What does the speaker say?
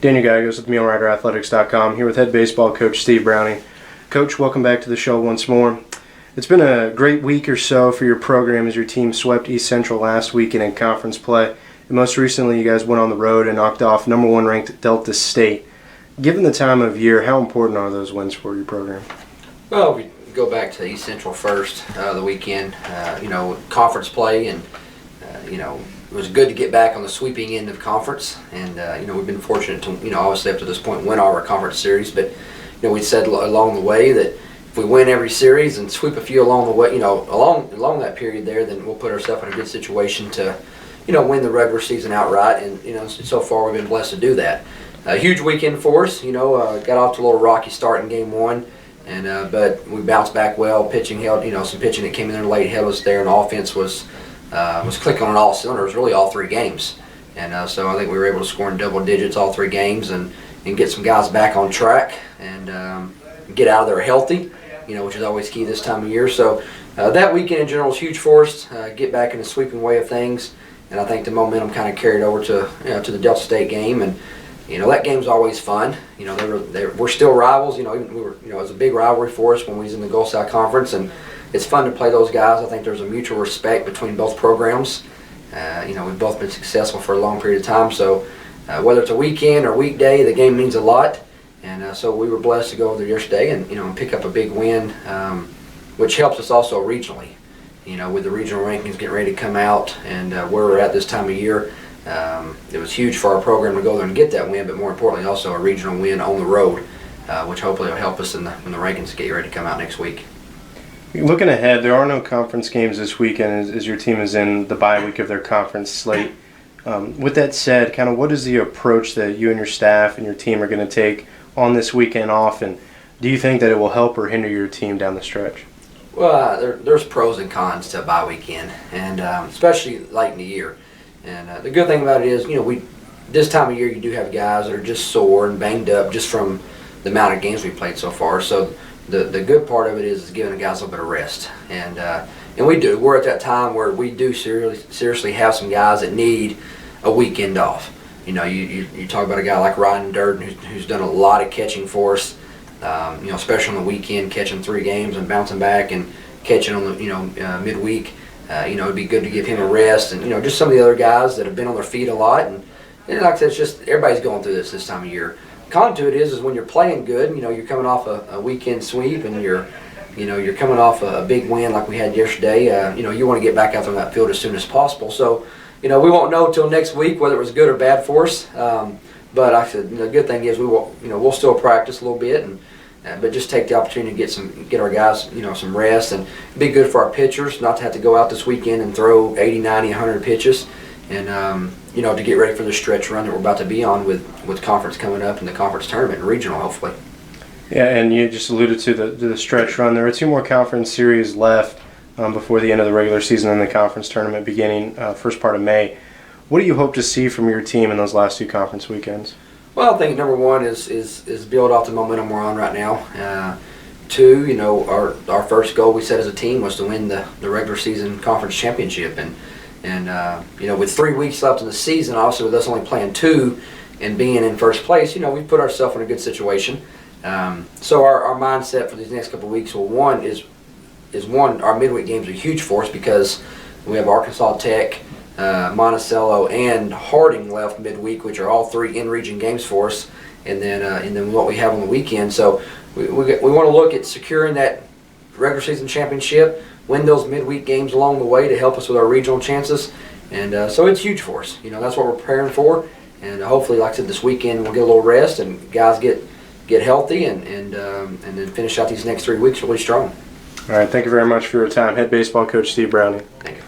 Daniel Gallegos with MuleriderAthletics.com, here with head baseball coach Steve Browning. Coach, welcome back to the show once more. It's been a great week or so for your program as your team swept East Central last weekend in conference play. And most recently, you guys went on the road and knocked off No.1-ranked Delta State. Given the time of year, how important are those wins for your program? Well, we go back to East Central first, the weekend. Conference play, and it was good to get back on the sweeping end of conference. And we've been fortunate to, obviously up to this point, win all our conference series. But we said along the way that if we win every series and sweep a few along the way, along that period there, then we'll put ourselves in a good situation to, win the regular season outright. And so far we've been blessed to do that. A huge weekend for us. Got off to a little rocky start in game one. But we bounced back well. Pitching held, some pitching that came in there late held us there, and the offense was clicking on all cylinders, really all three games. And so I think we were able to score in double digits all three games and get some guys back on track and get out of there healthy, which is always key this time of year. So that weekend in general was huge for us. Get back in the sweeping way of things, and I think the momentum kind of carried over to the Delta State game. And that game's always fun. We're still rivals. It was a big rivalry for us when we was in the Gulf South Conference, and it's fun to play those guys. I think there's a mutual respect between both programs. We've both been successful for a long period of time, so whether it's a weekend or weekday, the game means a lot. And so we were blessed to go over there yesterday and pick up a big win, which helps us also regionally. With the regional rankings getting ready to come out and where we're at this time of year. It was huge for our program to go there and get that win, but more importantly also a regional win on the road, which hopefully will help us when the rankings get ready to come out next week. Looking ahead, there are no conference games this weekend as your team is in the bye week of their conference slate. With that said, kind of what is the approach that you and your staff and your team are going to take on this weekend off, and do you think that it will help or hinder your team down the stretch? Well, there's pros and cons to a bye weekend, and especially late in the year. And the good thing about it is, this time of year you do have guys that are just sore and banged up just from the amount of games we played so far. So the good part of it is giving the guys a little bit of rest. And we do. We're at that time where we do seriously have some guys that need a weekend off. You talk about a guy like Ryan Durden who's done a lot of catching for us, especially on the weekend, catching 3 games and bouncing back and catching on the midweek. It'd be good to give him a rest, and just some of the other guys that have been on their feet a lot. And like I said, it's just everybody's going through this time of year. Con to it is when you're playing good, you're coming off a weekend sweep, and you're coming off a big win like we had yesterday. You want to get back out on that field as soon as possible. So, we won't know till next week whether it was good or bad for us. But like I said, the good thing is we'll still practice a little bit but just take the opportunity to get our guys, some rest, and be good for our pitchers, not to have to go out this weekend and throw 80, 90, 100 pitches, and to get ready for the stretch run that we're about to be on with conference coming up and the conference tournament and regional, hopefully. Yeah, and you just alluded to the stretch run. There are 2 more conference series left before the end of the regular season and the conference tournament beginning first part of May. What do you hope to see from your team in those last 2 conference weekends? Well, I think number one is build off the momentum we're on right now. 2, our first goal we set as a team was to win the regular season conference championship, and with 3 weeks left in the season, obviously with us only playing 2 and being in first place, we put ourselves in a good situation. So our mindset for these next couple of weeks, one is our midweek games are huge for us because we have Arkansas Tech, Monticello, and Harding left midweek, which are all 3 in-region games for us, and then what we have on the weekend. So we want to look at securing that regular season championship, win those midweek games along the way to help us with our regional chances, and so it's huge for us. That's what we're preparing for, and hopefully, like I said, this weekend we'll get a little rest and guys get healthy and then finish out these next 3 weeks really strong. All right, thank you very much for your time. Head baseball coach Steve Browning. Thank you.